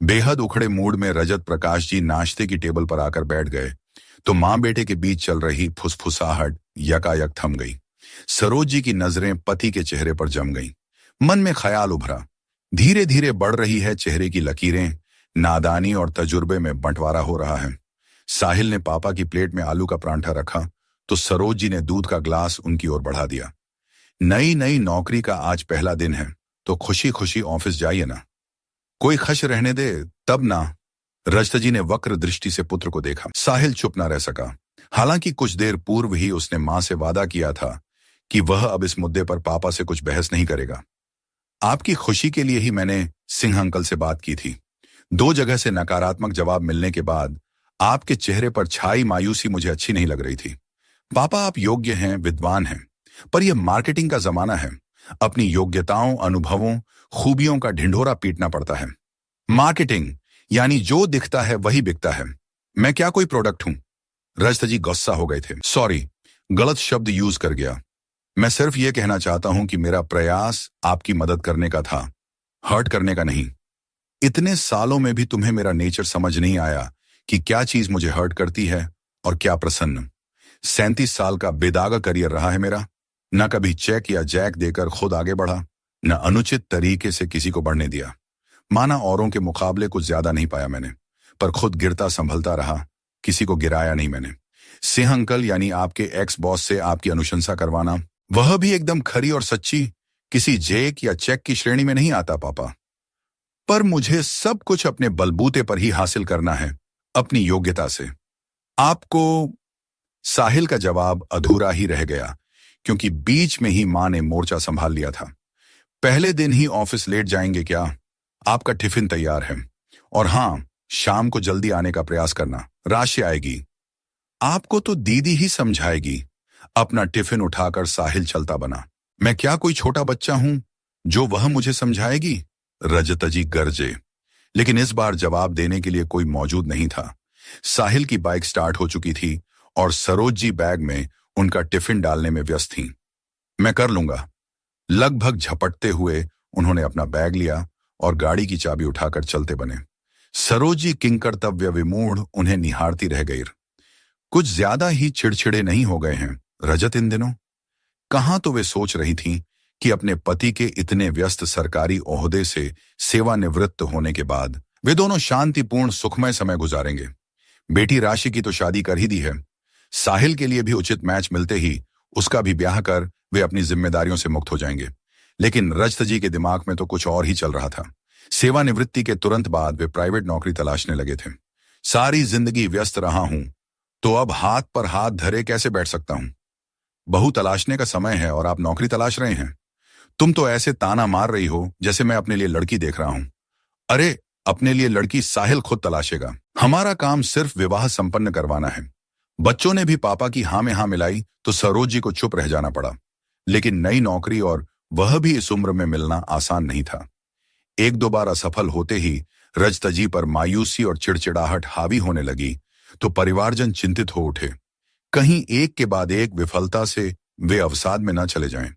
बेहद उखड़े मूड में रजत प्रकाश जी नाश्ते की टेबल पर आकर बैठ गए तो मां बेटे के बीच चल रही फुसफुसाहट यकायक थम गई। सरोज जी की नजरें पति के चेहरे पर जम गईं। मन में ख्याल उभरा। धीरे धीरे बढ़ रही है चेहरे की लकीरें, नादानी और तजुर्बे में बंटवारा हो रहा है। साहिल ने पापा की प्लेट में आलू का परांठा रखा तो सरोज जी ने दूध का ग्लास उनकी ओर बढ़ा दिया। नई नई नौकरी का आज पहला दिन है तो खुशी खुशी ऑफिस जाइए ना, कोई खश रहने दे तब ना। रजत जी ने वक्र दृष्टि से पुत्र को देखा। साहिल चुप ना रह सका। हालांकि कुछ देर पूर्व ही उसने मां से वादा किया था कि वह अब इस मुद्दे पर पापा से कुछ बहस नहीं करेगा। आपकी खुशी के लिए ही मैंने सिंह अंकल से बात की थी। 2 जगह से नकारात्मक जवाब मिलने के बाद आपके चेहरे पर छाई मायूसी मुझे अच्छी नहीं लग रही थी। पापा, आप योग्य हैं, विद्वान हैं, पर यह मार्केटिंग का जमाना है। अपनी योग्यताओं, अनुभवों, खूबियों का ढिंढोरा पीटना पड़ता है। मार्केटिंग यानी जो दिखता है वही बिकता है। मैं क्या कोई प्रोडक्ट हूं? रजत जी गुस्सा हो गए थे। सॉरी, गलत शब्द यूज कर गया। मैं सिर्फ यह कहना चाहता हूं कि मेरा प्रयास आपकी मदद करने का था, हर्ट करने का नहीं। इतने सालों में भी तुम्हें मेरा नेचर समझ नहीं आया कि क्या चीज मुझे हर्ट करती है और क्या प्रसन्न। 37 साल का बेदागा करियर रहा है मेरा। न कभी चेक या जैक देकर खुद आगे बढ़ा, न अनुचित तरीके से किसी को बढ़ने दिया। माना औरों के मुकाबले कुछ ज्यादा नहीं पाया मैंने, पर खुद गिरता संभलता रहा, किसी को गिराया नहीं मैंने। सिंह अंकल यानी आपके एक्स बॉस से आपकी अनुशंसा करवाना, वह भी एकदम खरी और सच्ची, किसी जेक या चेक की श्रेणी में नहीं आता पापा। पर मुझे सब कुछ अपने बलबूते पर ही हासिल करना है, अपनी योग्यता से। आपको। साहिल का जवाब अधूरा ही रह गया क्योंकि बीच में ही मां ने मोर्चा संभाल लिया था। पहले दिन ही ऑफिस लेट जाएंगे क्या? आपका टिफिन तैयार है, और हां, शाम को जल्दी आने का प्रयास करना। राशि आएगी, आपको तो दीदी ही समझाएगी। अपना टिफिन उठाकर साहिल चलता बना। मैं क्या कोई छोटा बच्चा हूं जो वह मुझे समझाएगी? रजत जी गरजे, लेकिन इस बार जवाब देने के लिए कोई मौजूद नहीं था। साहिल की बाइक स्टार्ट हो चुकी थी और सरोज जी बैग में उनका टिफिन डालने में व्यस्त थीं। मैं कर लूंगा। लगभग झपटते हुए उन्होंने अपना बैग लिया और गाड़ी की चाबी उठाकर चलते बने। सरोज जी किंकर्तव्य विमूढ़ उन्हें निहारती रह गई। कुछ ज्यादा ही चिड़चिड़े नहीं हो गए हैं रजत इन दिनों? कहां तो वे सोच रही थीं कि अपने पति के इतने व्यस्त सरकारी ओहदे से सेवानिवृत्त होने के बाद वे दोनों शांतिपूर्ण सुखमय समय गुजारेंगे। बेटी राशि की तो शादी कर ही दी है। साहिल के लिए भी उचित मैच मिलते ही उसका भी ब्याह कर वे अपनी जिम्मेदारियों से मुक्त हो जाएंगे। लेकिन रजत जी के दिमाग में तो कुछ और ही चल रहा था। सेवानिवृत्ति के तुरंत बाद वे प्राइवेट नौकरी तलाशने लगे थे। सारी जिंदगी व्यस्त रहा हूं तो अब हाथ पर हाथ धरे कैसे बैठ सकता हूं? बहू तलाशने का समय है और आप नौकरी तलाश रहे हैं। तुम तो ऐसे ताना मार रही हो जैसे मैं अपने लिए लड़की देख रहा हूं। अरे, अपने लिए लड़की साहिल खुद तलाशेगा। हमारा काम सिर्फ विवाह संपन्न करवाना है। बच्चों ने भी पापा की हां में हां मिलाई तो सरोज जी को चुप रह जाना पड़ा। लेकिन नई नौकरी और वह भी इस उम्र में मिलना आसान नहीं था। 1-2 बार असफल होते ही रजत जी पर मायूसी और चिड़चिड़ाहट हावी होने लगी तो परिवारजन चिंतित हो उठे। कहीं एक के बाद एक विफलता से वे अवसाद में न चले जाएं।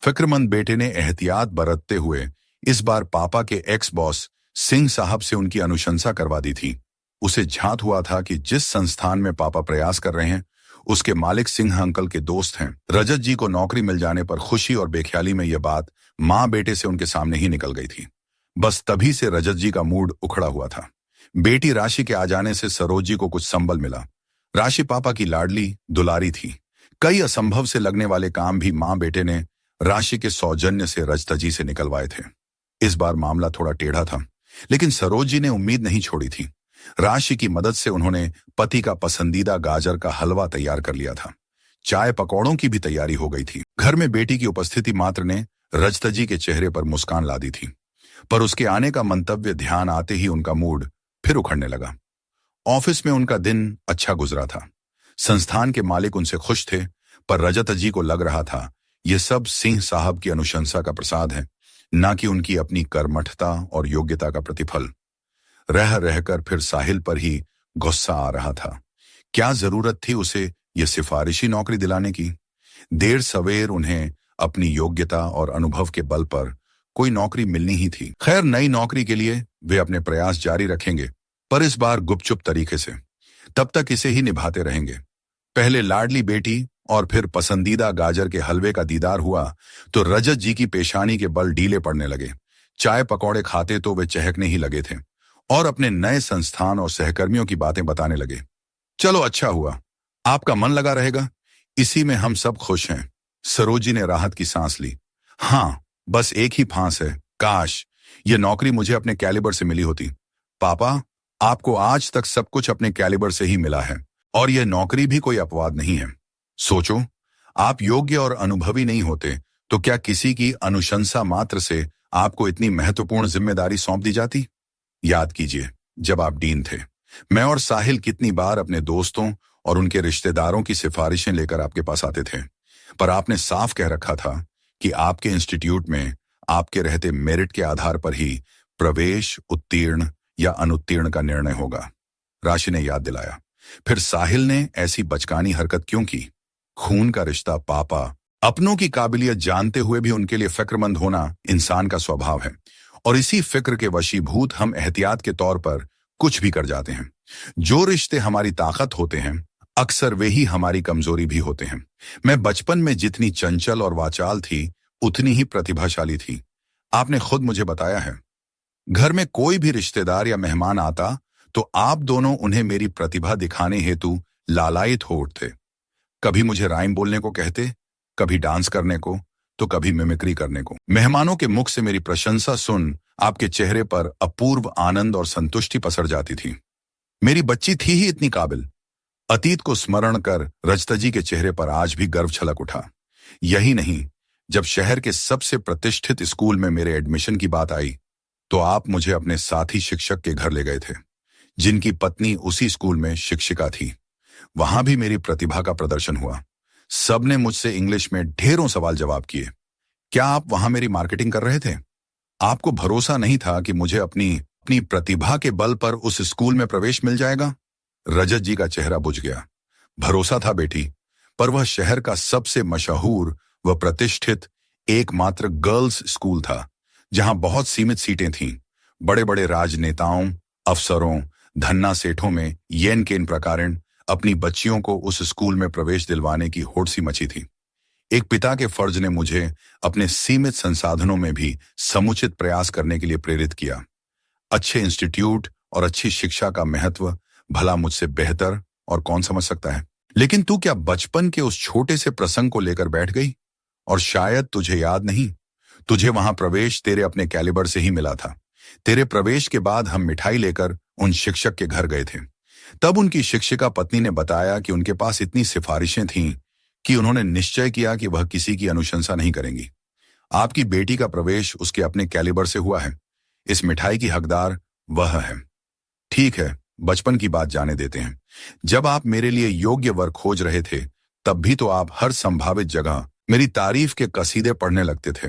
फिक्रमंद बेटे ने एहतियात बरतते हुए इस बार पापा के एक्स बॉस सिंह साहब से उनकी अनुशंसा करवा दी थी। उसे झांत हुआ था कि जिस संस्थान में पापा प्रयास कर रहे हैं उसके मालिक सिंह अंकल के दोस्त हैं। रजत जी को नौकरी मिल जाने पर खुशी और बेख्याली में यह बात मां बेटे से उनके सामने ही निकल गई थी। बस तभी से रजत जी का मूड उखड़ा हुआ था। बेटी राशि के आ जाने से सरोज जी को कुछ संबल मिला। राशि पापा की लाडली दुलारी थी। कई असंभव से लगने वाले काम भी मां बेटे ने राशि के सौजन्य से रजत जी से निकलवाए थे। इस बार मामला थोड़ा टेढ़ा था, लेकिन सरोज जी ने उम्मीद नहीं छोड़ी थी। राशि की मदद से उन्होंने पति का पसंदीदा गाजर का हलवा तैयार कर लिया था। चाय पकौड़ों की भी तैयारी हो गई थी। घर में बेटी की उपस्थिति मात्र ने रजत जी के चेहरे पर मुस्कान ला दी थी, पर उसके आने का मंतव्य ध्यान आते ही उनका मूड फिर उखड़ने लगा। ऑफिस में उनका दिन अच्छा गुजरा था। संस्थान के मालिक उनसे खुश थे, पर रजत जी को लग रहा था यह सब सिंह साहब की अनुशंसा का प्रसाद है, न कि उनकी अपनी कर्मठता और योग्यता का प्रतिफल। रह रहकर फिर साहिल पर ही गुस्सा आ रहा था। क्या जरूरत थी उसे यह सिफारिशी नौकरी दिलाने की? देर सवेर उन्हें अपनी योग्यता और अनुभव के बल पर कोई नौकरी मिलनी ही थी। खैर, नई नौकरी के लिए वे अपने प्रयास जारी रखेंगे, पर इस बार गुपचुप तरीके से। तब तक इसे ही निभाते रहेंगे। पहले लाडली बेटी और फिर पसंदीदा गाजर के हलवे का दीदार हुआ तो रजत जी की पेशानी के बल ढीले पड़ने लगे। चाय पकौड़े खाते तो वे चहकने ही लगे थे और अपने नए संस्थान और सहकर्मियों की बातें बताने लगे। चलो अच्छा हुआ, आपका मन लगा रहेगा, इसी में हम सब खुश हैं। सरोजी ने राहत की सांस ली। हाँ, बस एक ही फांस है, काश ये नौकरी मुझे अपने कैलिबर से मिली होती। पापा, आपको आज तक सब कुछ अपने कैलिबर से ही मिला है और यह नौकरी भी कोई अपवाद नहीं है। सोचो, आप योग्य और अनुभवी नहीं होते तो क्या किसी की अनुशंसा मात्र से आपको इतनी महत्वपूर्ण जिम्मेदारी सौंप दी जाती? याद कीजिए, जब आप डीन थे, मैं और साहिल कितनी बार अपने दोस्तों और उनके रिश्तेदारों की सिफारिशें लेकर आपके पास आते थे, पर आपने साफ कह रखा था कि आपके इंस्टीट्यूट में आपके रहते मेरिट के आधार पर ही प्रवेश, उत्तीर्ण या अनुत्तीर्ण का निर्णय होगा। राशि ने याद दिलाया। फिर साहिल ने ऐसी बचकानी हरकत क्यों की? खून का रिश्ता पापा, अपनों की काबिलियत जानते हुए भी उनके लिए फिक्रमंद होना इंसान का स्वभाव है और इसी फिक्र के वशीभूत हम एहतियात के तौर पर कुछ भी कर जाते हैं। जो रिश्ते हमारी ताकत होते हैं अक्सर वे ही हमारी कमजोरी भी होते हैं। मैं बचपन में जितनी चंचल और वाचाल थी उतनी ही प्रतिभाशाली थी। आपने खुद मुझे बताया है, घर में कोई भी रिश्तेदार या मेहमान आता तो आप दोनों उन्हें मेरी प्रतिभा दिखाने हेतु लालायित हो उठते। कभी मुझे राइम बोलने को कहते, कभी डांस करने को, तो कभी मिमिक्री करने को। मेहमानों के मुख से मेरी प्रशंसा सुन आपके चेहरे पर अपूर्व आनंद और संतुष्टि पसर जाती थी। मेरी बच्ची थी ही इतनी काबिल। अतीत को स्मरण कर रजता जी के चेहरे पर आज भी गर्व छलक उठा। यही नहीं, जब शहर के सबसे प्रतिष्ठित स्कूल में मेरे एडमिशन की बात आई तो आप मुझे अपने साथी शिक्षक के घर ले गए थे, जिनकी पत्नी उसी स्कूल में शिक्षिका थी। वहां भी मेरी प्रतिभा का प्रदर्शन हुआ। सबने मुझसे इंग्लिश में ढेरों सवाल जवाब किए। क्या आप वहां मेरी मार्केटिंग कर रहे थे? आपको भरोसा नहीं था कि मुझे अपनी अपनी प्रतिभा के बल पर उस स्कूल में प्रवेश मिल जाएगा? रजत जी का चेहरा बुझ गया। भरोसा था बेटी, पर वह शहर का सबसे मशहूर व प्रतिष्ठित एकमात्र गर्ल्स स्कूल था, जहां बहुत सीमित सीटें थीं। बड़े बड़े राजनेताओं, अफसरों, धन्ना सेठों में येन केन प्रकारण अपनी बच्चियों को उस स्कूल में प्रवेश दिलवाने की होड़ सी मची थी। एक पिता के फर्ज ने मुझे अपने सीमित संसाधनों में भी समुचित प्रयास करने के लिए प्रेरित किया। अच्छे इंस्टीट्यूट और अच्छी शिक्षा का महत्व भला मुझसे बेहतर और कौन समझ सकता है? लेकिन तू क्या बचपन के उस छोटे से प्रसंग को लेकर बैठ गई? और शायद तुझे याद नहीं, तुझे वहां प्रवेश तेरे अपने कैलिबर से ही मिला था। तेरे प्रवेश के बाद हम मिठाई लेकर उन शिक्षक के घर गए थे। तब उनकी शिक्षिका पत्नी ने बताया कि उनके पास इतनी सिफारिशें थीं कि उन्होंने निश्चय किया कि वह किसी की अनुशंसा नहीं करेंगी। आपकी बेटी का प्रवेश उसके अपने कैलिबर से हुआ है। इस मिठाई की हकदार वह है। ठीक है, बचपन की बात जाने देते हैं। जब आप मेरे लिए योग्य वर खोज रहे थे तब भी तो आप हर संभावित जगह मेरी तारीफ के कसीदे पढ़ने लगते थे।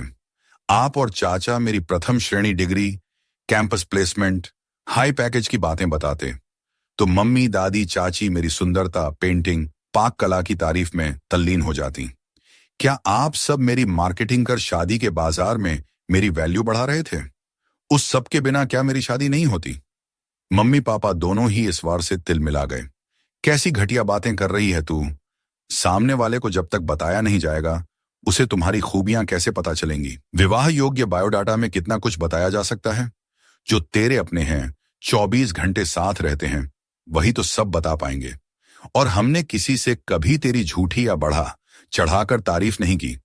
आप और चाचा मेरी प्रथम श्रेणी degree, campus placement, high package की बातें बताते तो मम्मी, दादी, चाची मेरी सुंदरता, पेंटिंग, पाक कला की तारीफ में तल्लीन हो जाती। क्या आप सब मेरी मार्केटिंग कर शादी के बाजार में मेरी वैल्यू बढ़ा रहे थे? उस सब के बिना क्या मेरी शादी नहीं होती? मम्मी पापा दोनों ही इस वार से तिल मिला गए। कैसी घटिया बातें कर रही है तू? सामने वाले को जब तक बताया नहीं जाएगा उसे तुम्हारी खूबियां कैसे पता चलेंगी? विवाह योग्य बायोडाटा में कितना कुछ बताया जा सकता है। जो तेरे अपने हैं, 24 घंटे साथ रहते हैं, वही तो सब बता पाएंगे। और हमने किसी से कभी तेरी झूठी या बढ़ा चढ़ाकर तारीफ नहीं की।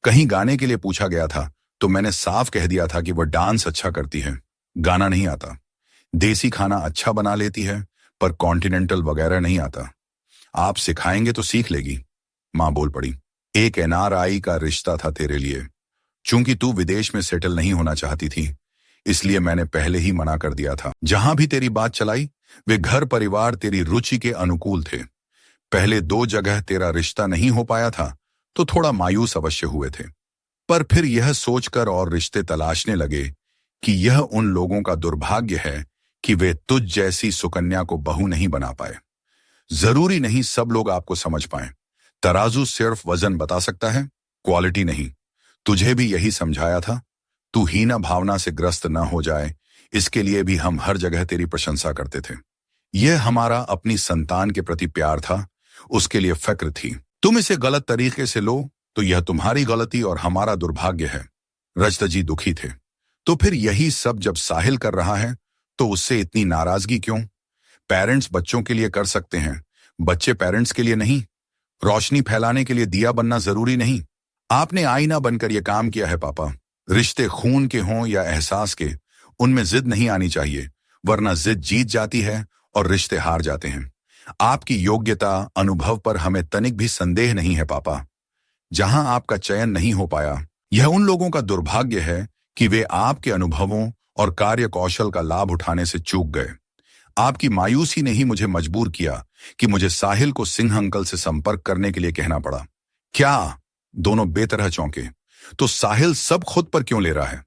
कहीं गाने के लिए पूछा गया था तो मैंने साफ कह दिया था कि वह डांस अच्छा करती है, गाना नहीं आता। देसी खाना अच्छा बना लेती है पर कॉन्टिनेंटल वगैरह नहीं आता। आप सिखाएंगे तो सीख लेगी। मां बोल पड़ी। एक एनआरआई का रिश्ता था तेरे लिए। चूंकि तू विदेश में सेटल नहीं होना चाहती थी, इसलिए मैंने पहले ही मना कर दिया था। जहां भी तेरी बात चलाई वे घर परिवार तेरी रुचि के अनुकूल थे। पहले 2 जगह तेरा रिश्ता नहीं हो पाया था तो थोड़ा मायूस अवश्य हुए थे, पर फिर यह सोचकर और रिश्ते तलाशने लगे कि यह उन लोगों का दुर्भाग्य है कि वे तुझ जैसी सुकन्या को बहू नहीं बना पाए। जरूरी नहीं सब लोग आपको समझ पाएं। तराजू सिर्फ वजन बता सकता है, क्वालिटी नहीं। तुझे भी यही समझाया था। तू हीना भावना से ग्रस्त न हो जाए, इसके लिए भी हम हर जगह तेरी प्रशंसा करते थे। यह हमारा अपनी संतान के प्रति प्यार था, उसके लिए फिक्र थी। तुम इसे गलत तरीके से लो तो यह तुम्हारी गलती और हमारा दुर्भाग्य है। रजत जी दुखी थे। तो फिर यही सब जब साहिल कर रहा है तो उससे इतनी नाराजगी क्यों? पेरेंट्स बच्चों के लिए कर सकते हैं, बच्चे पेरेंट्स के लिए नहीं। रोशनी फैलाने के लिए दिया बनना जरूरी नहीं। आपने आईना बनकर यह काम किया है पापा। रिश्ते खून के हों या एहसास के, उनमें जिद नहीं आनी चाहिए, वरना जिद जीत जाती है और रिश्ते हार जाते हैं। आपकी योग्यता, अनुभव पर हमें तनिक भी संदेह नहीं है पापा। जहां आपका चयन नहीं हो पाया, यह उन लोगों का दुर्भाग्य है कि वे आपके अनुभवों और कार्य कौशल का लाभ उठाने से चूक गए। आपकी मायूसी ने ही मुझे मजबूर किया कि मुझे साहिल को सिंह अंकल से संपर्क करने के लिए कहना पड़ा। क्या? दोनों बेतरह चौंके। तो साहिल सब खुद पर क्यों ले रहा है?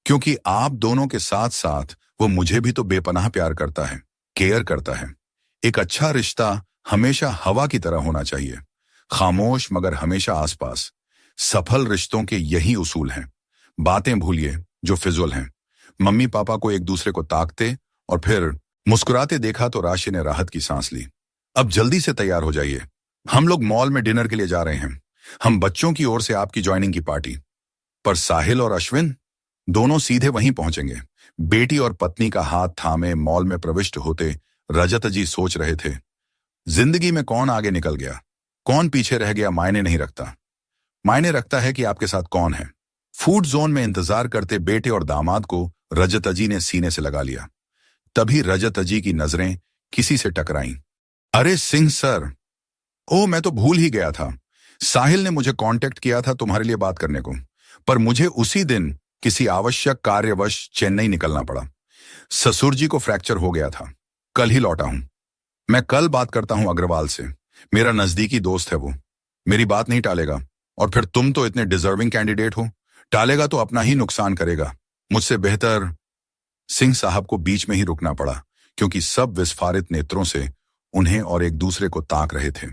क्योंकि आप दोनों के साथ साथ वो मुझे भी तो बेपनाह प्यार करता है, केयर करता है। एक अच्छा रिश्ता हमेशा हवा की तरह होना चाहिए, खामोश मगर हमेशा आसपास। सफल रिश्तों के यही उसूल हैं। बातें भूलिए जो फिजूल हैं। मम्मी पापा को एक दूसरे को ताकते और फिर मुस्कुराते देखा तो राशि ने राहत की सांस ली। अब जल्दी से तैयार हो जाइए, हम लोग मॉल में डिनर के लिए जा रहे हैं। हम बच्चों की ओर से आपकी ज्वाइनिंग की पार्टी। पर साहिल और अश्विन दोनों सीधे वहीं पहुंचेंगे। बेटी और पत्नी का हाथ थामे मॉल में प्रविष्ट होते रजत जी सोच रहे थे, जिंदगी में कौन आगे निकल गया, कौन पीछे रह गया मायने नहीं रखता। मायने रखता है कि आपके साथ कौन है। फूड जोन में इंतजार करते बेटे और दामाद को रजत जी ने सीने से लगा लिया। तभी रजत जी की नजरें किसी से टकराईं। अरे सिंह सर, ओह मैं तो भूल ही गया था। साहिल ने मुझे कांटेक्ट किया था तुम्हारे लिए बात करने को, पर मुझे उसी दिन किसी आवश्यक कार्यवश चेन्नई निकलना पड़ा। ससुर जी को फ्रैक्चर हो गया था, कल ही लौटा हूं। मैं कल बात करता हूं अग्रवाल से, मेरा नजदीकी दोस्त है वो, मेरी बात नहीं टालेगा। और फिर तुम तो इतने डिजर्विंग कैंडिडेट हो, टालेगा तो अपना ही नुकसान करेगा। मुझसे बेहतर। सिंह साहब को बीच में ही रुकना पड़ा, क्योंकि सब विस्फारित नेत्रों से उन्हें और एक दूसरे को ताक रहे थे।